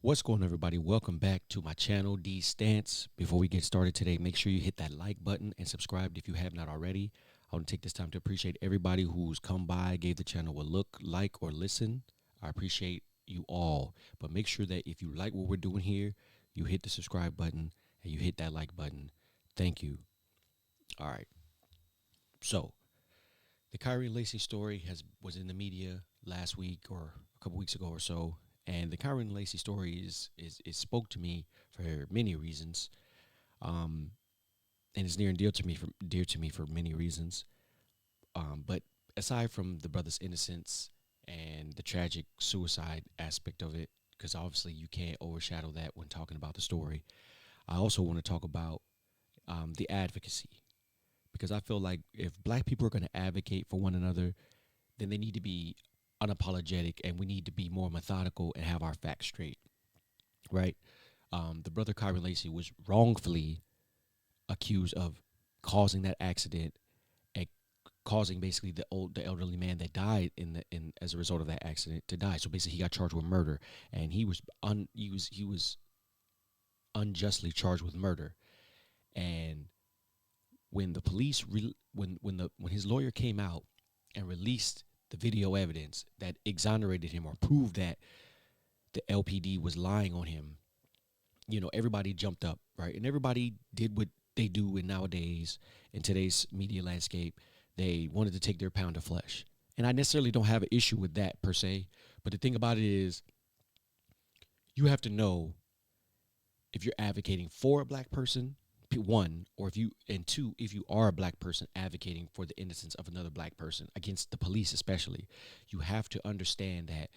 What's going on, everybody? Welcome back to my channel, D Stance. Before we get started today, make sure you hit that like button and subscribe if you have not already. I want to take this time to appreciate everybody who's come by, gave the channel a look, like, or listen. I appreciate you all. But make sure that if you like what we're doing here, you hit the subscribe button and you hit that like button. Thank you. All right. So the Kyrie and Lacey story was in the media last week or a couple weeks ago or so. And the Kyrie and Lacey story is spoke to me for many reasons, um, and it's near and dear to me for many reasons. But aside from the brother's innocence and the tragic suicide aspect of it, because obviously you can't overshadow that when talking about the story, I also want to talk about the advocacy, because I feel like if Black people are going to advocate for one another, then they need to be unapologetic, and we need to be more methodical and have our facts straight, right? The brother Kyrie Lacey was wrongfully accused of causing that accident and causing basically the elderly man that died in as a result of that accident to die. So basically, he got charged with murder, and he was unjustly charged with murder. And when the police when his lawyer came out and released the video evidence that exonerated him or proved that the LPD was lying on him, everybody jumped up, right? And everybody did what they do in today's media landscape. They wanted to take their pound of flesh. And I necessarily don't have an issue with that per se. But the thing about it is, you have to know if you're advocating for a Black person, one, or and two, if you are a Black person advocating for the innocence of another Black person against the police, especially, you have to understand that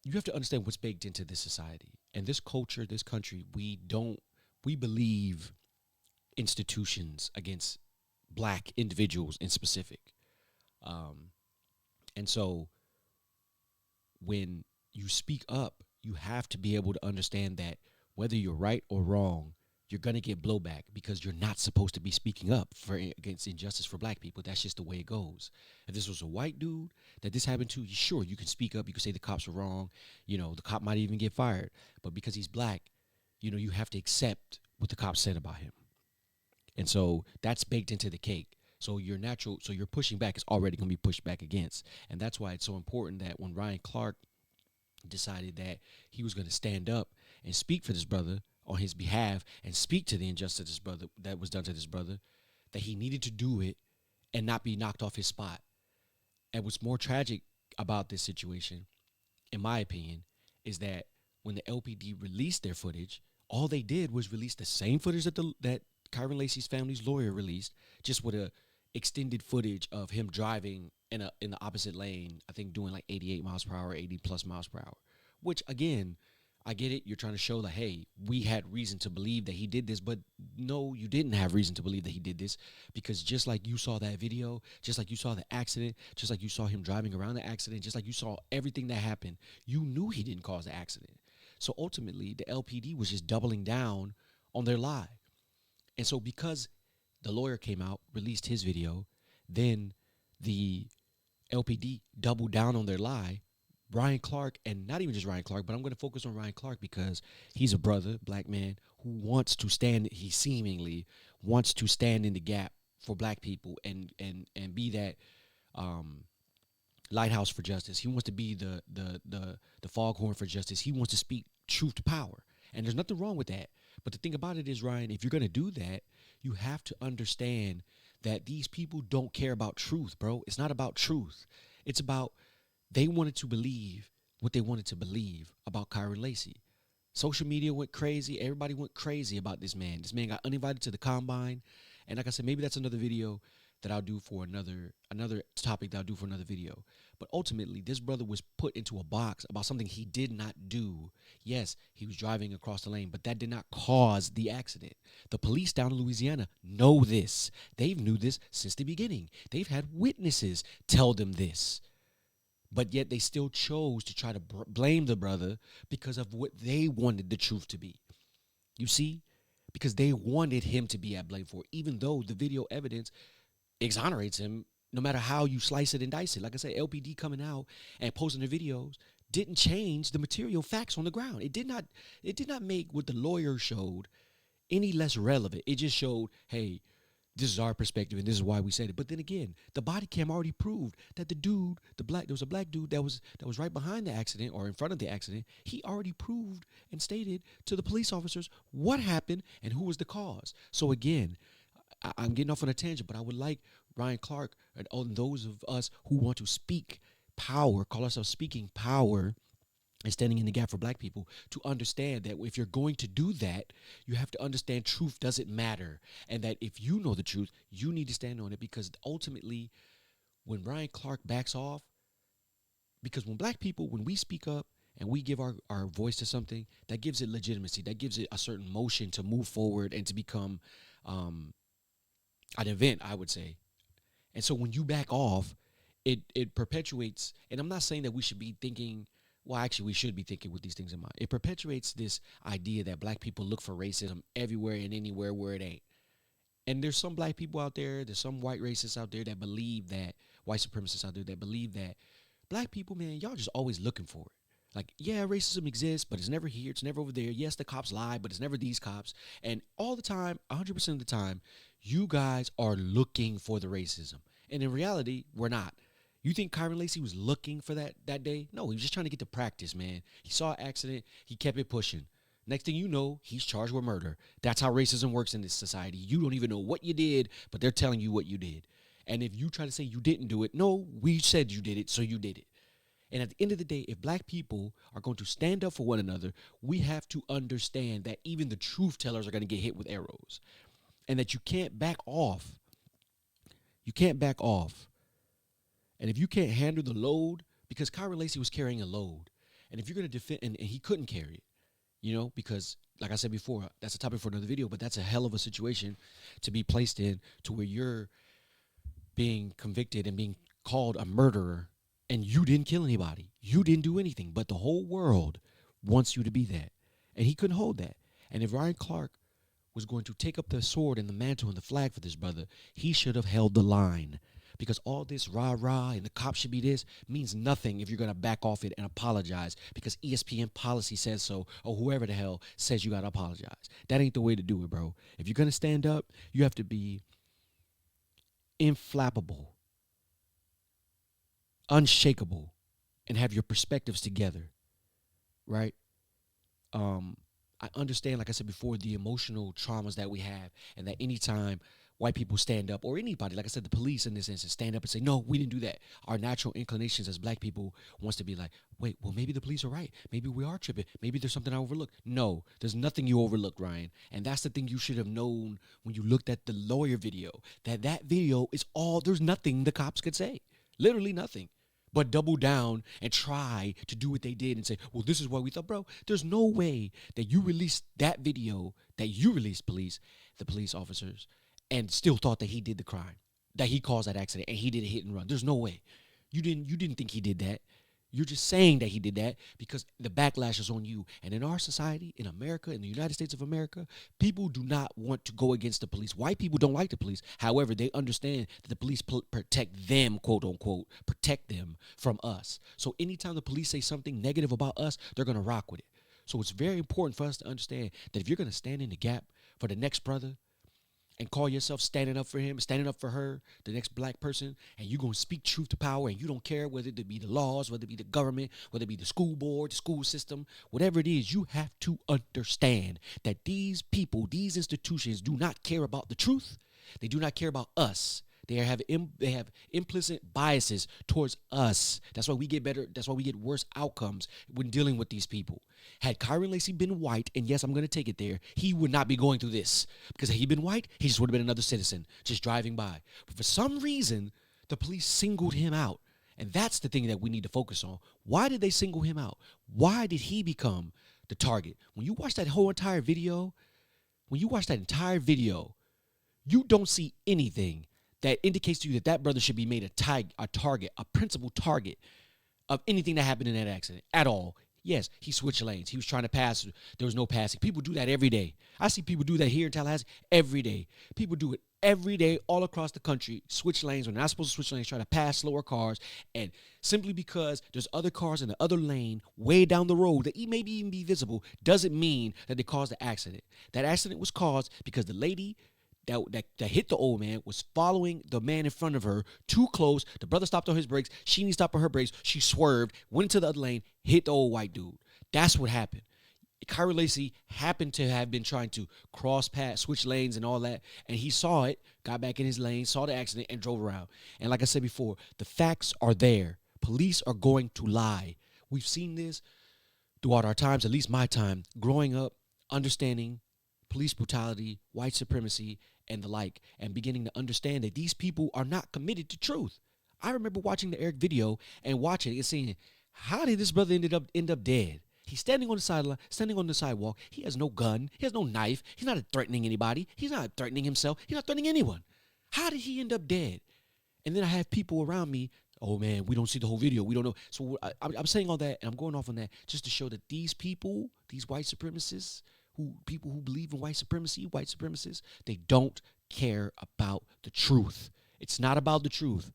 you have to understand what's baked into this society and this culture, this country. We believe institutions against Black individuals in specific. Um, and so when you speak up, you have to be able to understand that whether you're right or wrong, you're going to get blowback because you're not supposed to be speaking up against injustice for Black people. That's just the way it goes. If this was a white dude that this happened to, sure, you can speak up. You can say the cops are wrong. The cop might even get fired. But because he's Black, you have to accept what the cops said about him. And so that's baked into the cake. So your pushing back is already going to be pushed back against. And that's why it's so important that when Ryan Clark decided that he was going to stand up and speak for this brother on his behalf and speak to the injustice this brother that was done to this brother, that he needed to do it and not be knocked off his spot. And what's more tragic about this situation, in my opinion, is that when the LPD released their footage, all they did was release the same footage that Kyron Lacey's family's lawyer released, just with a extended footage of him driving in the opposite lane, I think doing like 88 miles per hour, 80 plus miles per hour, which again, I get it. You're trying to show that, hey, we had reason to believe that he did this, but no, you didn't have reason to believe that he did this, because just like you saw that video, just like you saw the accident, just like you saw him driving around the accident, just like you saw everything that happened, you knew he didn't cause the accident. So ultimately, the LPD was just doubling down on their lie. And so because the lawyer came out, released his video, then the LPD doubled down on their lie. Ryan Clark, and not even just Ryan Clark, but I'm going to focus on Ryan Clark because he's a brother, Black man, who he seemingly wants to stand in the gap for Black people and be that lighthouse for justice. He wants to be the foghorn for justice. He wants to speak truth to power. And there's nothing wrong with that. But the thing about it is, Ryan, if you're going to do that, you have to understand that these people don't care about truth, bro. It's not about truth. It's about they wanted to believe what they wanted to believe about Kyron Lacey. Social media went crazy. Everybody went crazy about this man. This man got uninvited to the combine. And like I said, maybe that's another video that I'll do for another topic that I'll do for another video. But ultimately, this brother was put into a box about something he did not do. Yes, he was driving across the lane, but that did not cause the accident. The police down in Louisiana know this. They've knew this since the beginning. They've had witnesses tell them this. But yet they still chose to try to blame the brother because of what they wanted the truth to be. You see? Because they wanted him to be at blame for it, even though the video evidence exonerates him no matter how you slice it and dice it. Like I said, LPD coming out and posting their videos didn't change the material facts on the ground. It did not make what the lawyer showed any less relevant. It just showed, hey, this is our perspective and this is why we said it. But then again, the body cam already proved that there was a black dude that was right behind the accident or in front of the accident. He already proved and stated to the police officers what happened and who was the cause. So again, I'm getting off on a tangent, but I would like Ryan Clark and all those of us who want to speak power, call ourselves speaking power and standing in the gap for black people, to understand that if you're going to do that, you have to understand truth doesn't matter. And that if you know the truth, you need to stand on it, because ultimately, when Ryan Clark backs off, because when black people, when we speak up and we give our voice to something, that gives it legitimacy, that gives it a certain motion to move forward and to become an event, I would say. And so when you back off, it perpetuates, and I'm not saying that we should be thinking, well, actually, we should be thinking with these things in mind. It perpetuates this idea that black people look for racism everywhere and anywhere where it ain't. And there's some black people out there's some white racists out there that believe that, white supremacists out there that believe that black people, man, y'all just always looking for it. Like, yeah, racism exists, but it's never here. It's never over there. Yes, the cops lie, but it's never these cops. And all the time, 100% of the time, you guys are looking for the racism. And in reality, we're not. You think Kyron Lacey was looking for that day? No, he was just trying to get to practice, man. He saw an accident. He kept it pushing. Next thing you know, he's charged with murder. That's how racism works in this society. You don't even know what you did, but they're telling you what you did. And if you try to say you didn't do it, no, we said you did it, so you did it. And at the end of the day, if black people are going to stand up for one another, we have to understand that even the truth tellers are going to get hit with arrows. And that you can't back off. You can't back off. And if you can't handle the load, because Kyron Lacey was carrying a load, and if you're going to defend, and he couldn't carry it, because like I said before, that's a topic for another video, but that's a hell of a situation to be placed in, to where you're being convicted and being called a murderer, and you didn't kill anybody. You didn't do anything, but the whole world wants you to be that. And he couldn't hold that. And if Ryan Clark was going to take up the sword and the mantle and the flag for this brother, he should have held the line. Because all this rah-rah and the cops should be this means nothing if you're going to back off it and apologize because ESPN policy says so, or whoever the hell says you got to apologize. That ain't the way to do it, bro. If you're going to stand up, you have to be inflappable, unshakable, and have your perspectives together, right? I understand, like I said before, the emotional traumas that we have, and that anytime white people stand up, or anybody, like I said, the police in this instance, stand up and say, no, we didn't do that. Our natural inclinations as black people wants to be like, wait, well, maybe the police are right. Maybe we are tripping. Maybe there's something I overlooked. No, there's nothing you overlooked, Ryan. And that's the thing you should have known when you looked at the lawyer video, that video is all, there's nothing the cops could say. Literally nothing. But double down and try to do what they did and say, well, this is what we thought. Bro, there's no way that you released that video, that you released the police officers, and still thought that he did the crime, that he caused that accident, and he did a hit and run. There's no way. You didn't think he did that. You're just saying that he did that because the backlash is on you. And in our society, in America, in the United States of America, people do not want to go against the police. White people don't like the police. However, they understand that the police protect them, quote unquote, protect them from us. So anytime the police say something negative about us, they're going to rock with it. So it's very important for us to understand that if you're going to stand in the gap for the next brother, and call yourself standing up for him, standing up for her, the next black person, and you're going to speak truth to power, and you don't care whether it be the laws, whether it be the government, whether it be the school board, the school system, whatever it is, you have to understand that these people, these institutions do not care about the truth. They do not care about us. They have implicit biases towards us. That's why we get better. That's why we get worse outcomes when dealing with these people. Had Kyron Lacey been white, and yes, I'm going to take it there, he would not be going through this. Because had he been white, he just would have been another citizen just driving by. But for some reason, the police singled him out. And that's the thing that we need to focus on. Why did they single him out? Why did he become the target? When you watch that whole entire video, you don't see anything that indicates to you that brother should be made a target, a principal target of anything that happened in that accident at all. Yes, he switched lanes. He was trying to pass. There was no passing. People do that every day. I see people do that here in Tallahassee every day. People do it every day all across the country. Switch lanes when they're not supposed to switch lanes, try to pass slower cars. And simply because there's other cars in the other lane way down the road that maybe even be visible doesn't mean that they caused the accident. That accident was caused because the lady that hit the old man was following the man in front of her too close. The brother stopped on his brakes. She didn't stop on her brakes. She swerved, went into the other lane, hit the old white dude. That's what happened. Kyra Lacey happened to have been trying to cross paths, switch lanes and all that, and he saw it, got back in his lane, saw the accident, and drove around. And like I said before, the facts are there. Police are going to lie. We've seen this throughout our times, at least my time, growing up, understanding police brutality, white supremacy, and the like, and beginning to understand that these people are not committed to truth. I remember watching the Eric video and watching it and saying, how did this brother end up dead? He's standing on the sideline, standing on the sidewalk. He has no gun. He has no knife. He's not threatening anybody. He's not threatening himself. He's not threatening anyone. How did he end up dead? And then I have people around me, oh man, we don't see the whole video. We don't know. So I'm saying all that, and I'm going off on that just to show that these people, these white supremacists, people who believe in white supremacy, white supremacists, they don't care about the truth. It's not about the truth.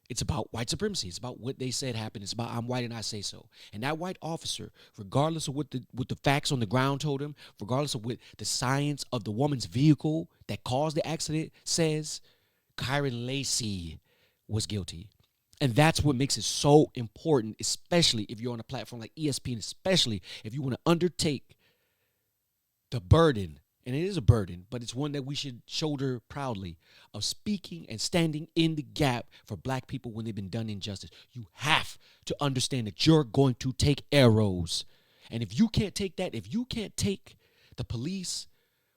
It's about white supremacy. It's about what they said happened. It's about I'm white and I say so. And that white officer, regardless of what the facts on the ground told him, regardless of what the science of the woman's vehicle that caused the accident says, Kyra Lacey was guilty. And that's what makes it so important, especially if you're on a platform like ESPN, especially if you want to undertake the burden, and it is a burden, but it's one that we should shoulder proudly, of speaking and standing in the gap for black people when they've been done injustice. You have to understand that you're going to take arrows. And if you can't take that, if you can't take the police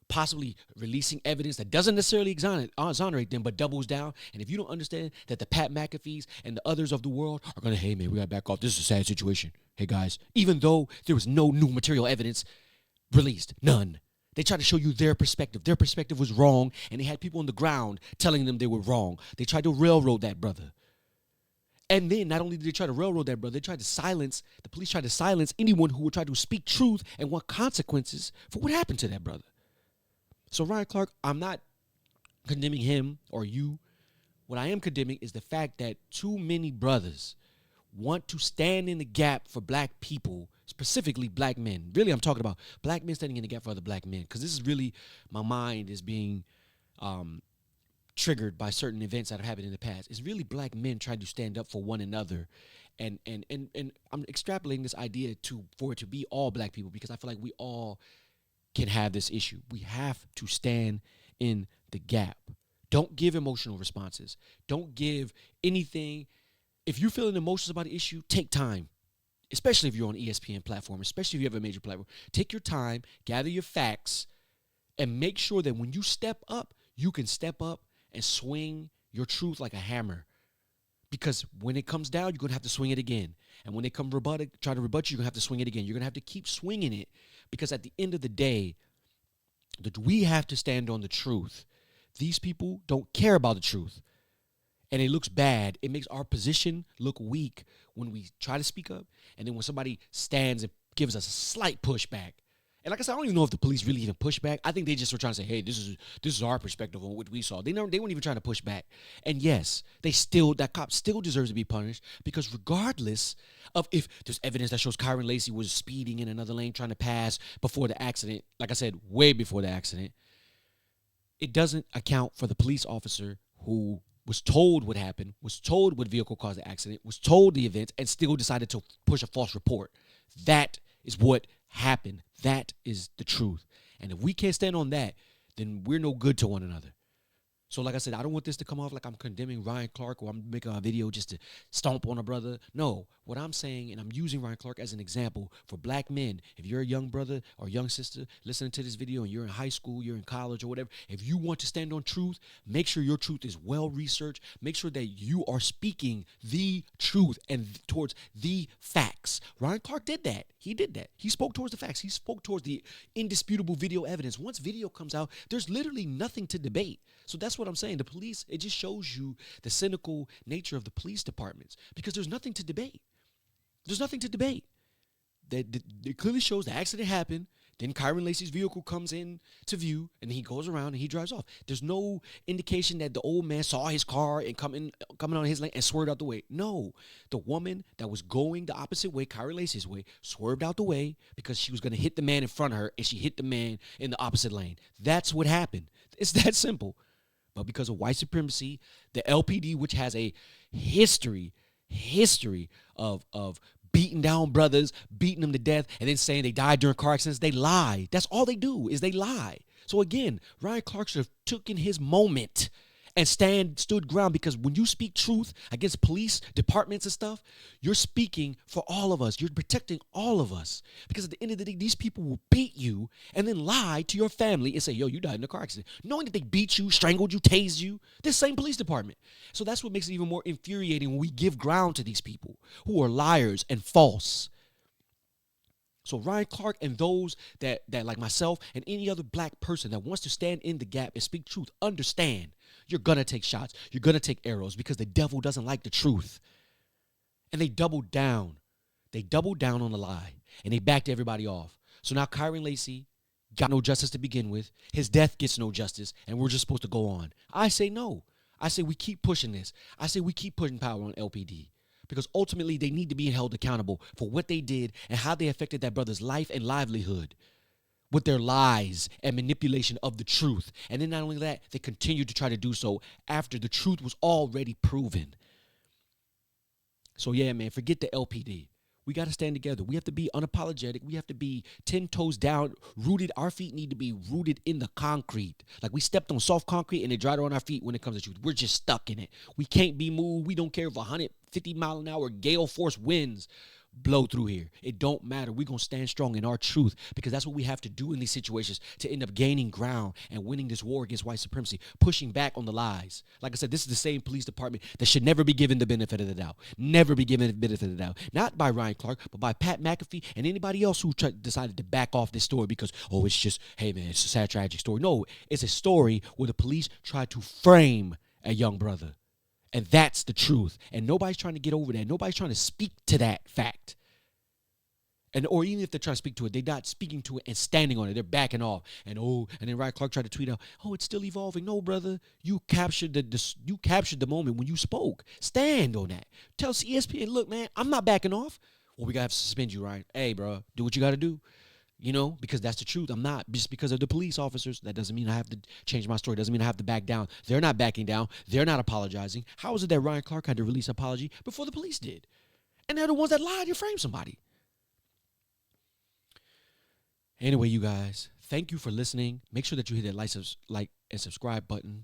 possibly releasing evidence that doesn't necessarily exonerate them, but doubles down, and if you don't understand that the Pat McAfees and the others of the world are going to, hey, man, we got to back off. This is a sad situation. Hey, guys, even though there was no new material evidence released, none. They tried to show you their perspective. Their perspective was wrong, and they had people on the ground telling them they were wrong. They tried to railroad that brother. And then not only did they try to railroad that brother, the police tried to silence anyone who would try to speak truth and want consequences for what happened to that brother. So Ryan Clark, I'm not condemning him or you. What I am condemning is the fact that too many brothers want to stand in the gap for black people, specifically black men. Really, I'm talking about black men standing in the gap for other black men, because this is really, my mind is being triggered by certain events that have happened in the past. It's really black men trying to stand up for one another. And I'm extrapolating this idea for it to be all black people, because I feel like we all can have this issue. We have to stand in the gap. Don't give emotional responses. Don't give anything. If you're feeling emotions about an issue, take time, especially if you're on ESPN platform, especially if you have a major platform. Take your time, gather your facts, and make sure that when you step up, you can step up and swing your truth like a hammer. Because when it comes down, you're going to have to swing it again. And when they try to rebut you, you're going to have to swing it again. You're going to have to keep swinging it, because at the end of the day, we have to stand on the truth. These people don't care about the truth. And it looks bad. It makes our position look weak when we try to speak up. And then when somebody stands and gives us a slight pushback. And like I said, I don't even know if the police really even push back. I think they just were trying to say, hey, this is our perspective on what we saw. They weren't even trying to push back. And yes, that cop still deserves to be punished, because regardless of if there's evidence that shows Kyra Lacey was speeding in another lane trying to pass before the accident, like I said, way before the accident, it doesn't account for the police officer who was told what happened, was told what vehicle caused the accident, was told the events, and still decided to push a false report. That is what happened. That is the truth. And if we can't stand on that, then we're no good to one another. So like I said, I don't want this to come off like I'm condemning Ryan Clark or I'm making a video just to stomp on a brother. No, what I'm saying, and I'm using Ryan Clark as an example for black men. If you're a young brother or young sister listening to this video and you're in high school, you're in college or whatever, if you want to stand on truth, make sure your truth is well researched. Make sure that you are speaking the truth and towards the facts. Ryan Clark did that. He did that. He spoke towards the facts. He spoke towards the indisputable video evidence. Once video comes out, there's literally nothing to debate. So that's what I'm saying. The police, it just shows you the cynical nature of the police departments, because there's nothing to debate. There's nothing to debate. that it clearly shows the accident happened. Then Kyron Lacey's vehicle comes in to view, and he goes around and he drives off. There's no indication that the old man saw his car and coming on his lane and swerved out the way. No, the woman that was going the opposite way, Kyron Lacey's way, swerved out the way because she was going to hit the man in front of her, and she hit the man in the opposite lane. That's what happened. It's that simple. But because of white supremacy, the LPD, which has a history of beating down brothers, beating them to death, and then saying they died during car accidents, they lie. That's all they do is they lie. So again, Ryan Clark should have taken his moment and stood ground, because when you speak truth against police departments and stuff, you're speaking for all of us. You're protecting all of us, because at the end of the day, these people will beat you and then lie to your family and say, yo, you died in a car accident, knowing that they beat you, strangled you, tased you. This same police department. So that's what makes it even more infuriating when we give ground to these people who are liars and false. So Ryan Clark and those that like myself and any other black person that wants to stand in the gap and speak truth, understand you're going to take shots. You're going to take arrows, because the devil doesn't like the truth. And they doubled down. They doubled down on the lie, and they backed everybody off. So now Kyron Lacey got no justice to begin with. His death gets no justice, and we're just supposed to go on. I say no. I say we keep pushing this. I say we keep putting power on LPD. Because ultimately, they need to be held accountable for what they did and how they affected that brother's life and livelihood with their lies and manipulation of the truth. And then not only that, they continue to try to do so after the truth was already proven. So yeah, man, forget the LPD. We got to stand together. We have to be unapologetic. We have to be 10 toes down, rooted. Our feet need to be rooted in the concrete. Like we stepped on soft concrete and it dried on our feet when it comes to truth. We're just stuck in it. We can't be moved. We don't care if 150 mile an hour gale force winds blow through here. It don't matter. We're going to stand strong in our truth, because that's what we have to do in these situations to end up gaining ground and winning this war against white supremacy, pushing back on the lies. Like I said, this is the same police department that should never be given the benefit of the doubt. Never be given the benefit of the doubt. Not by Ryan Clark, but by Pat McAfee and anybody else who decided to back off this story because, oh, it's just, hey, man, it's a sad, tragic story. No, it's a story where the police tried to frame a young brother. And that's the truth. And nobody's trying to get over that. Nobody's trying to speak to that fact. Or even if they're trying to speak to it, they're not speaking to it and standing on it. They're backing off. And then Ryan Clark tried to tweet out, oh, it's still evolving. No, brother, you captured the moment when you spoke. Stand on that. Tell ESPN, look, man, I'm not backing off. Well, we got to suspend you, Ryan. Hey, bro, do what you got to do. Because that's the truth. I'm not just because of the police officers. That doesn't mean I have to change my story. Doesn't mean I have to back down. They're not backing down. They're not apologizing. How is it that Ryan Clark had to release an apology before the police did? And they're the ones that lied to frame somebody. Anyway, you guys, thank you for listening. Make sure that you hit that like and subscribe button.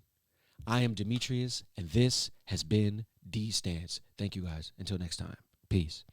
I am Demetrius, and this has been D Stance. Thank you, guys. Until next time. Peace.